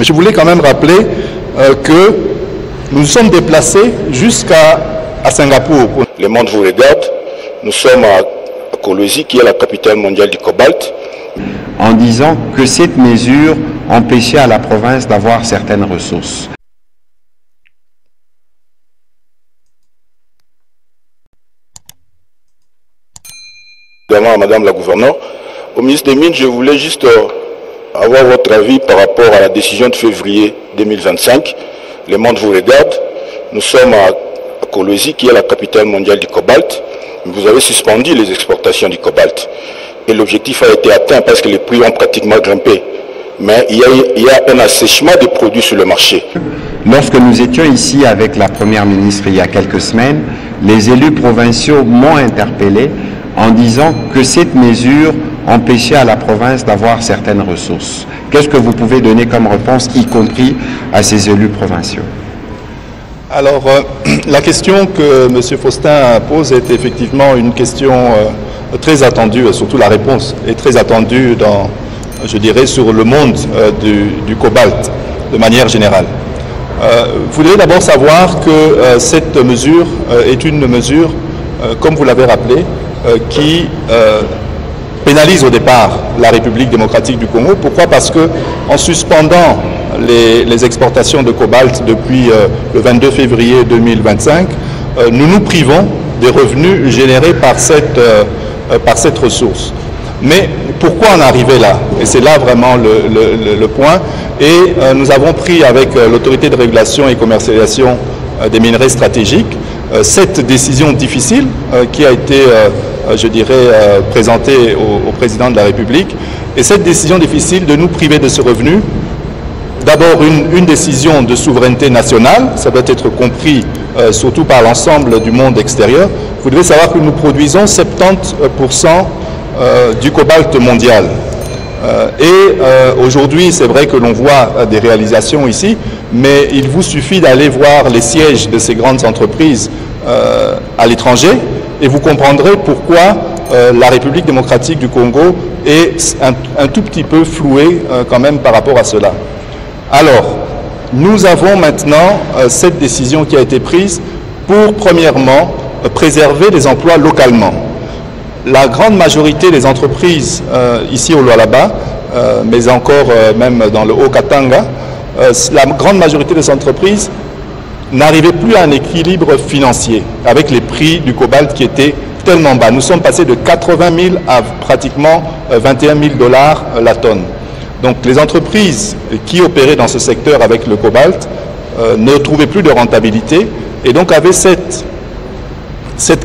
Mais je voulais quand même rappeler que nous nous sommes déplacés jusqu'à Singapour. Le monde vous regarde. Nous sommes à Kolwezi, qui est la capitale mondiale du cobalt. En disant que cette mesure empêchait à la province d'avoir certaines ressources. Également à Madame la gouverneure. Au ministre des Mines, je voulais juste avoir votre avis par rapport à la décision de février 2025. Le monde vous regarde. Nous sommes à Kolwezi, qui est la capitale mondiale du cobalt. Vous avez suspendu les exportations du cobalt. Et l'objectif a été atteint parce que les prix ont pratiquement grimpé. Mais il y a un assèchement des produits sur le marché. Lorsque nous étions ici avec la Première ministre il y a quelques semaines, les élus provinciaux m'ont interpellé en disant que cette mesure empêchait à la province d'avoir certaines ressources. Qu'est-ce que vous pouvez donner comme réponse, y compris à ces élus provinciaux? Alors, la question que M. Faustin pose est effectivement une question très attendue, surtout la réponse est très attendue dans, je dirais, sur le monde du cobalt, de manière générale. Vous devez d'abord savoir que cette mesure est une mesure, comme vous l'avez rappelé, qui pénalise au départ la République démocratique du Congo. Pourquoi? Parce que en suspendant les exportations de cobalt depuis le 22 février 2025, nous nous privons des revenus générés par cette ressource. Mais pourquoi en arriver là? Et c'est là vraiment le point. Et nous avons pris avec l'autorité de régulation et commercialisation des minerais stratégiques cette décision difficile qui a été, je dirais, présentée au président de la République. Et cette décision difficile de nous priver de ce revenu, d'abord une décision de souveraineté nationale, ça doit être compris surtout par l'ensemble du monde extérieur. Vous devez savoir que nous produisons 70% du cobalt mondial. Aujourd'hui, c'est vrai que l'on voit des réalisations ici, mais il vous suffit d'aller voir les sièges de ces grandes entreprises à l'étranger et vous comprendrez pourquoi la République démocratique du Congo est un tout petit peu flouée quand même par rapport à cela. Alors, nous avons maintenant cette décision qui a été prise pour, premièrement, préserver les emplois localement. La grande majorité des entreprises ici au Lualaba, mais encore même dans le Haut-Katanga, la grande majorité des entreprises n'arrivaient plus à un équilibre financier avec les prix du cobalt qui étaient tellement bas. Nous sommes passés de 80 000 à pratiquement 21 000 $ la tonne. Donc les entreprises qui opéraient dans ce secteur avec le cobalt ne trouvaient plus de rentabilité et donc avaient cette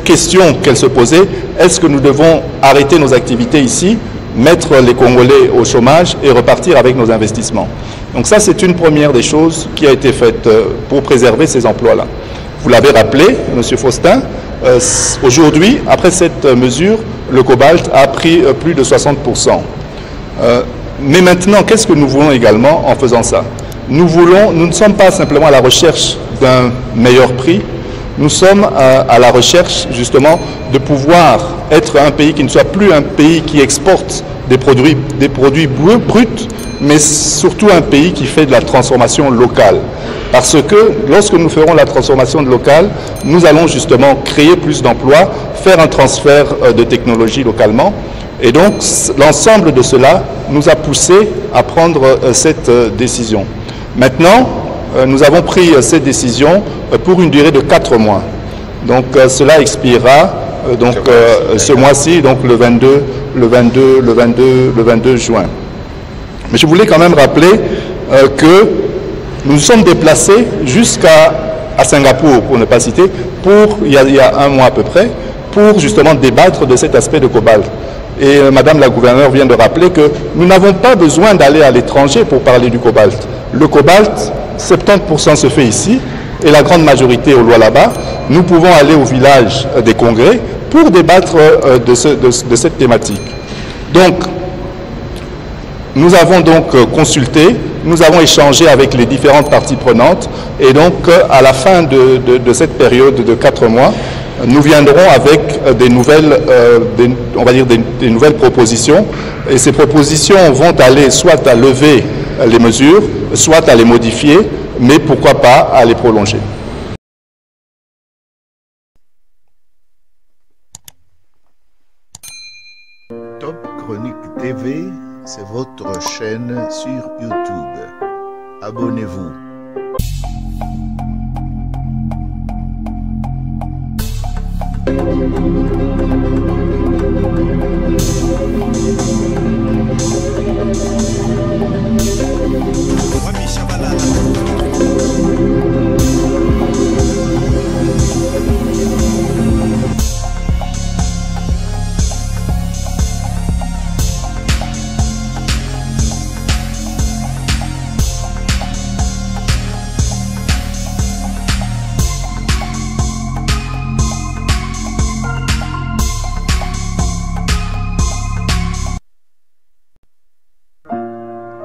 question qu'elle se posait, est-ce que nous devons arrêter nos activités ici, mettre les Congolais au chômage et repartir avec nos investissements? Donc ça, c'est une première des choses qui a été faite pour préserver ces emplois-là. Vous l'avez rappelé, M. Faustin, aujourd'hui, après cette mesure, le cobalt a pris plus de 60%. Mais maintenant, qu'est-ce que nous voulons également en faisant ça? Nous ne sommes pas simplement à la recherche d'un meilleur prix, nous sommes à la recherche justement de pouvoir être un pays qui ne soit plus un pays qui exporte des produits bruts, mais surtout un pays qui fait de la transformation locale. Parce que lorsque nous ferons la transformation locale, nous allons justement créer plus d'emplois, faire un transfert de technologie localement. Et donc l'ensemble de cela nous a poussé à prendre cette décision. Maintenant, nous avons pris cette décision pour une durée de 4 mois. Donc cela expirera ce mois-ci, donc le 22 juin. Mais je voulais quand même rappeler que nous nous sommes déplacés jusqu'à Singapour, pour ne pas citer, il y a 1 mois à peu près, pour justement débattre de cet aspect de cobalt. Et Madame la gouverneure vient de rappeler que nous n'avons pas besoin d'aller à l'étranger pour parler du cobalt. Le cobalt, 70% se fait ici, et la grande majorité au Lualaba. Nous pouvons aller au village des congrès pour débattre de cette thématique. Donc, nous avons donc consulté, nous avons échangé avec les différentes parties prenantes, et donc à la fin de cette période de 4 mois, nous viendrons avec des nouvelles, on va dire des nouvelles propositions, et ces propositions vont aller soit à lever les mesures, soit à les modifier, mais pourquoi pas à les prolonger. Top Chronique TV, c'est votre chaîne sur YouTube. Abonnez-vous.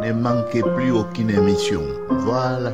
Ne manquez plus aucune émission. Voilà.